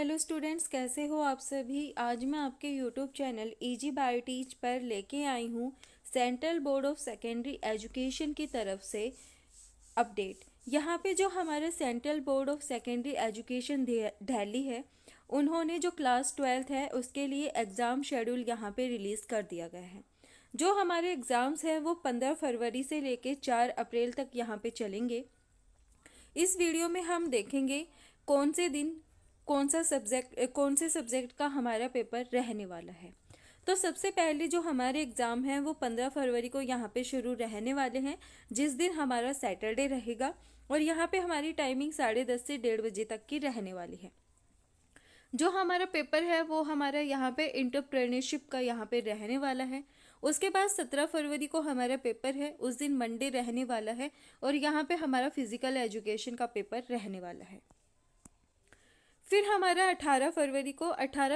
Hello students, कैसे हो आप सभी। आज मैं आपके YouTube channel easy bio teach पर लेके आई हूँ central board of secondary education की तरफ से अपडेट। यहाँ पे जो हमारे central board of secondary education Delhi है, उन्होंने जो क्लास 12th है उसके लिए एग्ज़ाम शेड्यूल यहाँ पे रिलीज़ कर दिया गया है। जो हमारे एग्ज़ाम्स हैं वो 15 फरवरी से लेके 4 अप्रैल तक यहाँ पे चलेंगे। इस वीडियो में हम देखेंगे कौन से दिन कौन से सब्जेक्ट का हमारा पेपर रहने वाला है। तो सबसे पहले जो हमारे एग्ज़ाम हैं वो 15 फरवरी को यहाँ पे शुरू रहने वाले हैं, जिस दिन हमारा सैटरडे रहेगा। और यहाँ पे हमारी टाइमिंग 10:30 से 1:30 बजे तक की रहने वाली है। जो हमारा पेपर है वो हमारा यहाँ पे एंटरप्रेन्योरशिप का यहाँ पे रहने वाला है। उसके बाद 17 फरवरी को हमारा पेपर है, उस दिन मंडे रहने वाला है। और यहाँ पे हमारा फिजिकल एजुकेशन का पेपर रहने वाला है। फिर हमारा 18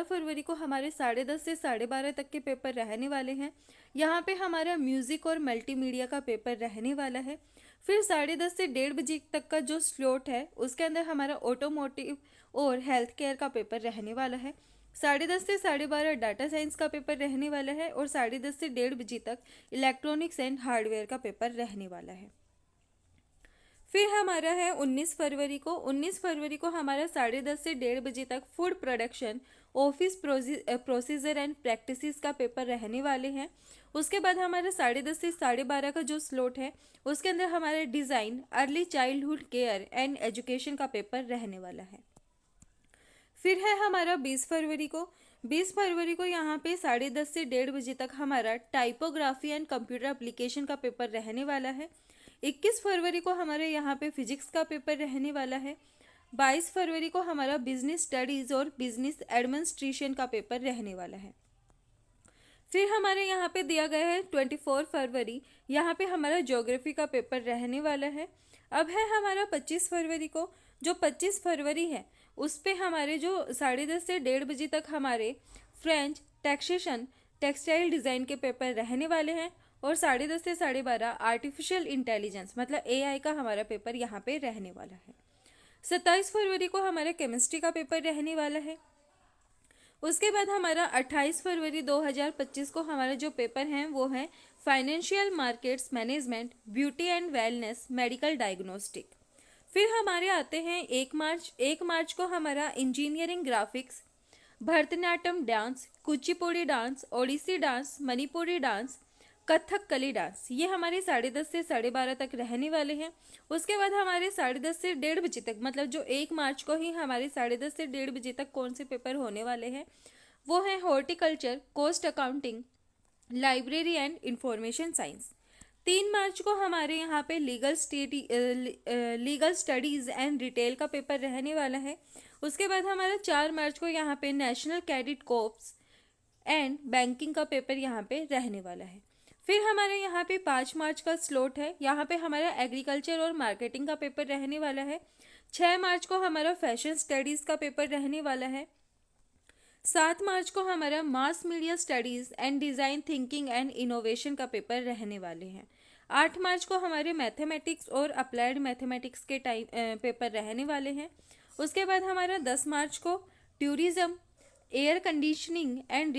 फरवरी को हमारे 10:30 से 12:30 तक के पेपर रहने वाले हैं। यहाँ पे हमारा म्यूज़िक और मल्टीमीडिया का पेपर रहने वाला है। फिर 10:30 से 1:30 बजे तक का जो स्लॉट है उसके अंदर हमारा ऑटोमोटिव और हेल्थ केयर का पेपर रहने वाला है। 10:30 से 12:30 डाटा साइंस का पेपर रहने वाला है। और 10:30 से 1:30 बजे तक इलेक्ट्रॉनिक्स एंड हार्डवेयर का पेपर रहने वाला है। फिर हमारा है 19 फरवरी को हमारा 10:30 से 1:30 बजे तक food production office procedure and practices का पेपर रहने वाले हैं। उसके बाद हमारा 10:30 से 12:30 का जो स्लॉट है उसके अंदर हमारा design early childhood care and education का पेपर रहने वाला है। फिर है हमारा 20 फरवरी को यहाँ पे 10:30 से 1:30 बजे तक हमारा टाइपोग्राफी एंड कंप्यूटर एप्लीकेशन का पेपर रहने वाला है। 21 फरवरी को हमारे यहाँ पे फिजिक्स का पेपर रहने वाला है। 22 फरवरी को हमारा बिजनेस स्टडीज़ और बिजनेस एडमिनिस्ट्रेशन का पेपर रहने वाला है। फिर हमारे यहाँ पे दिया गया है 24 फरवरी, यहाँ पे हमारा ज्योग्राफी का पेपर रहने वाला है। अब है हमारा 25 फरवरी को, जो 25 फरवरी है उस पे हमारे जो 10:30 से 1:30 बजे तक हमारे फ्रेंच, टैक्सेशन, टेक्सटाइल डिज़ाइन के पेपर रहने वाले हैं। और 10:30 से 12:30 आर्टिफिशियल इंटेलिजेंस मतलब AI का हमारा पेपर यहाँ पे रहने वाला है। 27 फरवरी को हमारा केमिस्ट्री का पेपर रहने वाला है। उसके बाद हमारा 28 फरवरी 2025 को हमारा जो पेपर हैं वो है financial markets management, beauty and wellness, medical diagnostic. फिर हमारे आते हैं 1 मार्च को हमारा engineering graphics, Bharatanatyam dance, Kuchipudi dance, Odissi dance, Manipuri dance, Kathakali dance, ये हमारे 10:30 से 12:30 तक रहने वाले हैं। उसके बाद हमारे 10:30 से 1:30 बजे तक मतलब जो 1 मार्च को ही हमारे 10:30 से 1:30 बजे तक कौन से पेपर होने वाले हैं वो है horticulture, cost accounting, library and information science. 3 March को हमारे यहाँ पे लीगल स्टडीज़ एंड रिटेल का पेपर रहने वाला है। उसके बाद हमारा 4 मार्च को यहाँ पे national cadet corpse and banking का पेपर यहाँ पे रहने वाला है। फिर हमारे यहाँ पे 5 मार्च का स्लॉट है, यहाँ पे हमारा एग्रीकल्चर और मार्केटिंग का पेपर रहने वाला है। 6 मार्च को हमारा फैशन स्टडीज़ का पेपर रहने वाला है। 7 मार्च को हमारा mass media studies and design thinking and innovation का पेपर रहने वाले हैं। 8 मार्च को हमारे मैथमेटिक्स और अप्लाइड मैथमेटिक्स के पेपर रहने वाले हैं। उसके बाद हमारा 10 मार्च को tourism, air conditioning and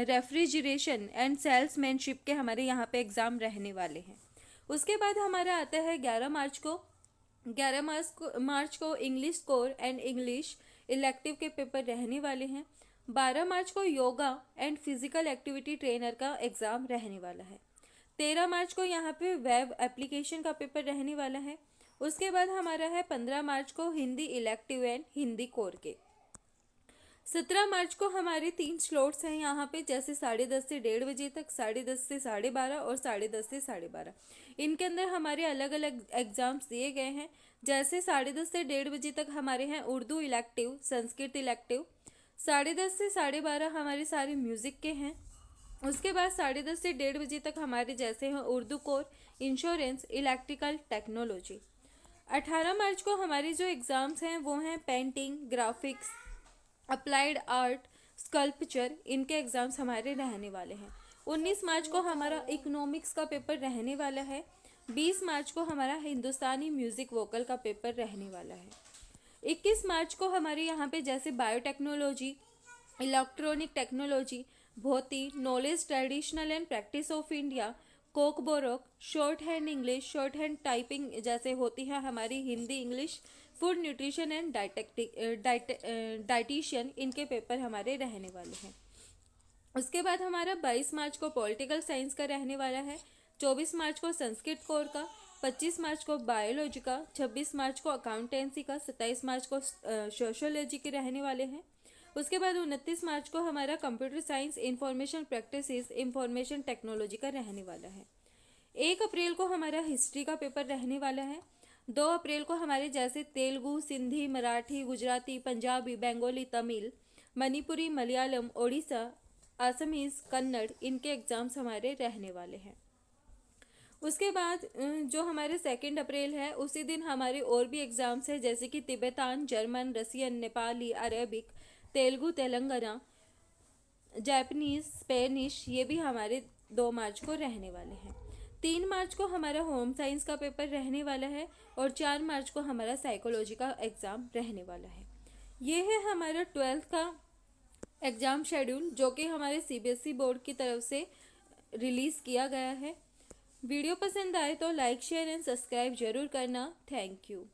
refrigeration and salesmanship के हमारे यहाँ पे एग्ज़ाम रहने वाले हैं। उसके बाद हमारा आता है 11 मार्च को English core and English elective के पेपर रहने वाले हैं। 12 मार्च को yoga and physical activity trainer का एग्ज़ाम रहने वाला है। 13 मार्च को यहाँ पे वेब एप्लीकेशन का पेपर रहने वाला है। उसके बाद हमारा है 15 मार्च को Hindi elective and Hindi core के। 17 मार्च को हमारे 3 स्लॉट्स हैं यहाँ पे, जैसे 10:30 से 1:30 बजे तक, 10:30 से 12:30 और 10:30 से 12:30। इनके अंदर हमारे अलग अलग एग्जाम्स दिए गए हैं। जैसे 10:30 से 1:30 बजे तक हमारे हैं उर्दू इलेक्टिव, संस्कृत इलेक्टिव। 10:30 से 12:30 हमारे सारे म्यूज़िक के हैं। उसके बाद 10:30 से 1:30 बजे तक हमारे जैसे हैं Urdu core, insurance, electrical technology. 18 मार्च को हमारे जो एग्ज़ाम्स हैं वो हैं painting, graphics, applied art, sculpture, इनके एग्ज़ाम्स हमारे रहने वाले हैं। 19 मार्च को हमारा इकोनॉमिक्स का पेपर रहने वाला है। 20 मार्च को हमारा हिंदुस्तानी म्यूज़िक वोकल का पेपर रहने वाला है। 21 मार्च को हमारे यहाँ पे जैसे बायोटेक्नोलॉजी, इलेक्ट्रॉनिक टेक्नोलॉजी, भौतिक, knowledge, traditional and practice of India, Kokborok, short hand English, short hand typing जैसे होती है हमारी Hindi English, food nutrition and dietitian, इनके पेपर हमारे रहने वाले हैं। उसके बाद हमारा 22 मार्च को पॉलिटिकल साइंस का रहने वाला है, 24 मार्च को संस्कृत कोर का, 25 मार्च को बायोलॉजी का, 26 मार्च को अकाउंटेंसी का, 27 मार्च को सोशियोलॉजी के रहने वाले हैं। उसके बाद 29 मार्च को हमारा computer science, information practices, information technology का रहने वाला है। 1 अप्रैल को हमारा हिस्ट्री का पेपर रहने वाला है। 2 अप्रैल को हमारे जैसे तेलुगु, सिंधी, मराठी, गुजराती, पंजाबी, बंगाली, तमिल, मणिपुरी, मलयालम, ओडिशा, आसामीज, कन्नड़, इनके एग्ज़ाम्स हमारे रहने वाले हैं। उसके बाद जो हमारे 2 अप्रैल है उसी दिन हमारे और भी एग्ज़ाम्स हैं, जैसे कि Tibetan, German, Russian, Nepali, Arabic, Telugu, Telangana, Japanese, Spanish, ये भी हमारे 2 मार्च को रहने वाले हैं। 3 मार्च को हमारा होम साइंस का पेपर रहने वाला है और 4 मार्च को हमारा साइकोलॉजी का एग्ज़ाम रहने वाला है। ये है हमारा 12th का एग्ज़ाम शेड्यूल, जो कि हमारे सीबीएसई बोर्ड की तरफ से रिलीज़ किया गया है। वीडियो पसंद आए तो लाइक, शेयर एंड सब्सक्राइब जरूर करना। Thank you.